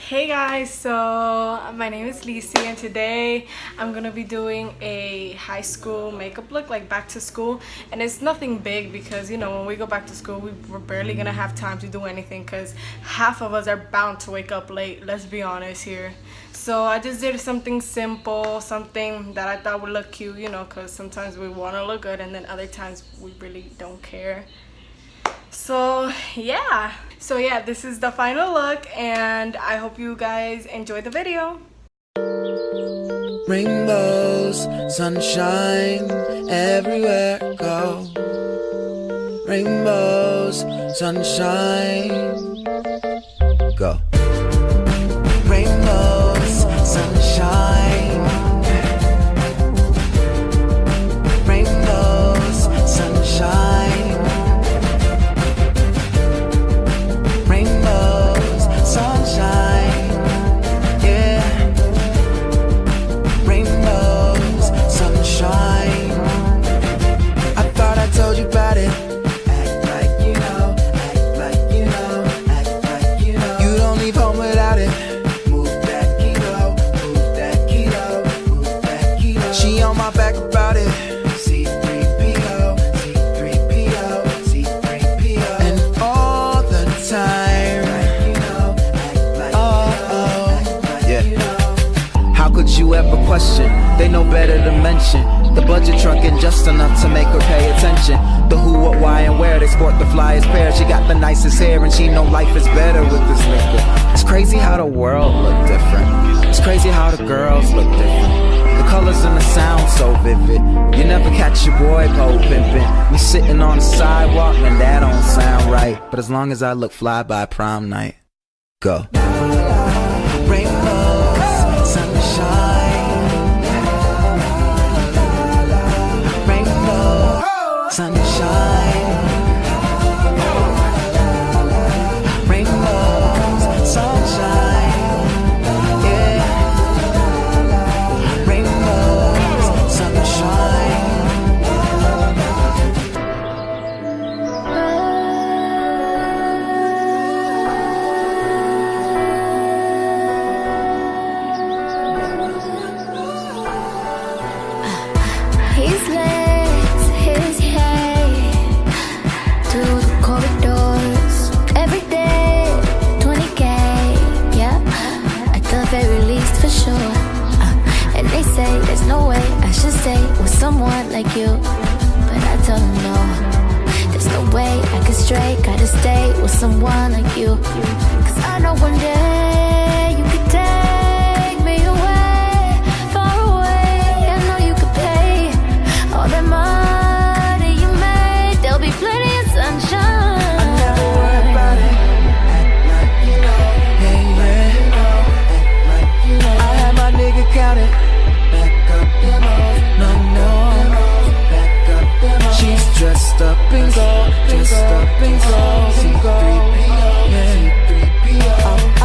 Hey guys, so my name is Lissy and today I'm gonna be doing a high school makeup look, like back to school. And it's nothing big because, you know, when we go back to school we're barely gonna have time to do anything because half of us are bound to wake up late, let's be honest here. So I just did something simple, something that I thought would look cute, you know, because sometimes we want to look good and then other times we really don't care. So yeah, this is the final look and I hope you guys enjoy the video. Rainbows, sunshine, everywhere I go. Rainbows, sunshine, go. Rainbows, sunshine. Rainbows, sunshine. Rainbows, sunshine, yeah. Rainbows, sunshine. I thought I told you about it. Act like you know, act like you know, act like you know. You don't leave home without it. Move that kilo, move that kilo, move that kilo. She on my back about it. C3PO, C3PO, C3PO. And all the time. How could you ever question? They know better to mention. The budget trucking just enough to make her pay attention. The who, what, why, and where. They sport the flyest pair. She got the nicest hair and she know life is better with this liquor. It's crazy how the world look different. It's crazy how the girls look different. The colors and the sound so vivid. You never catch your boy pole pimpin'. Me sitting on the sidewalk and that don't sound right. But as long as I look fly by prom night, go. Rainbows, sunshine. Rainbow, sunshine. Rainbows, sunshine. Yeah. Rainbows, sunshine. His legs, his hair, through the corridors, every day, 20K, yeah, at the very least for sure. And they say there's no way I should stay with someone like you, but I tell them no, there's no way I could stray, gotta stay with someone like you. Cause I know one day you could take me away, far away. I know you could pay all that money you made, there'll be plenty of sunshine. I never worry about it. Act like you know, hey, yeah. Act like you know. I had my nigga count it. Back up your nose, no, no. Back up your nose. She's dressed up in gold, dressed up in gold. C3PO, yeah. C3PO.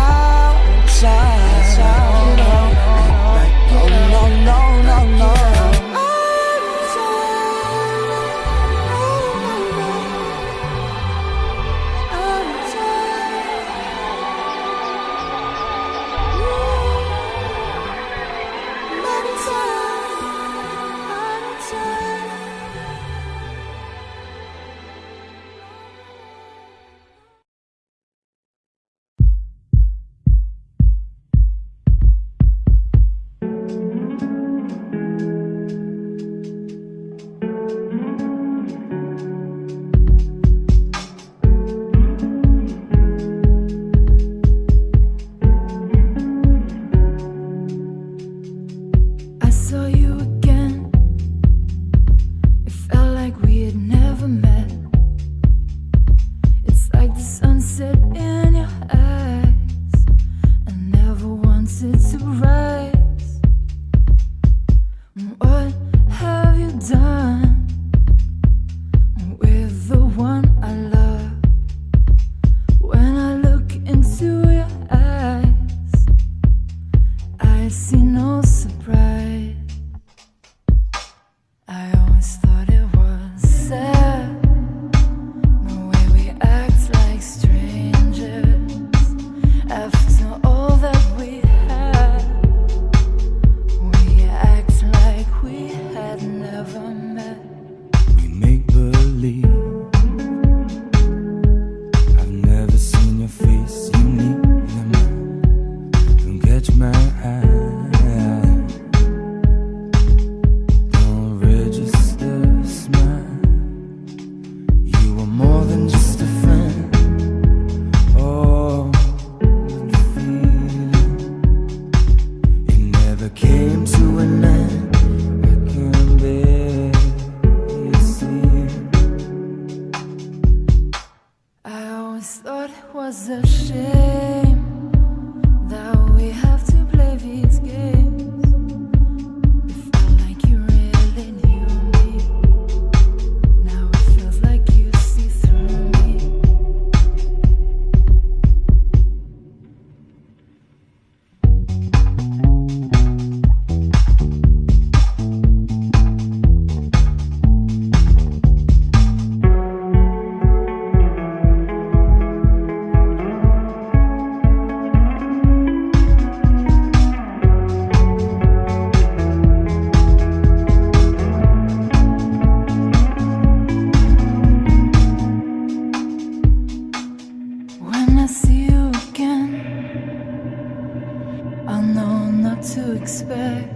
to expect.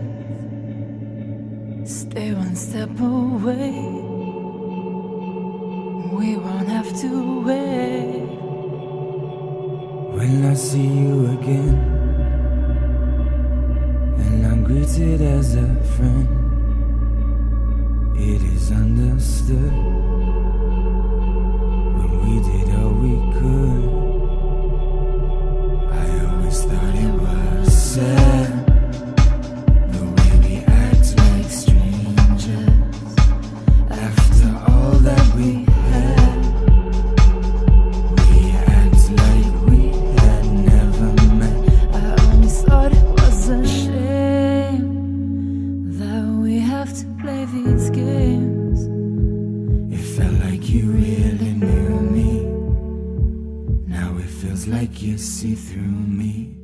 Stay one step away. We won't have to wait. When I see you again and I'm greeted as a friend, it is understood. When we did all we could, I always thought it was sad, the way we act like strangers after all that we had. We act like we had never met. I always thought it was a shame that we have to play these games. It felt like you really knew me. Now it feels like you see through me.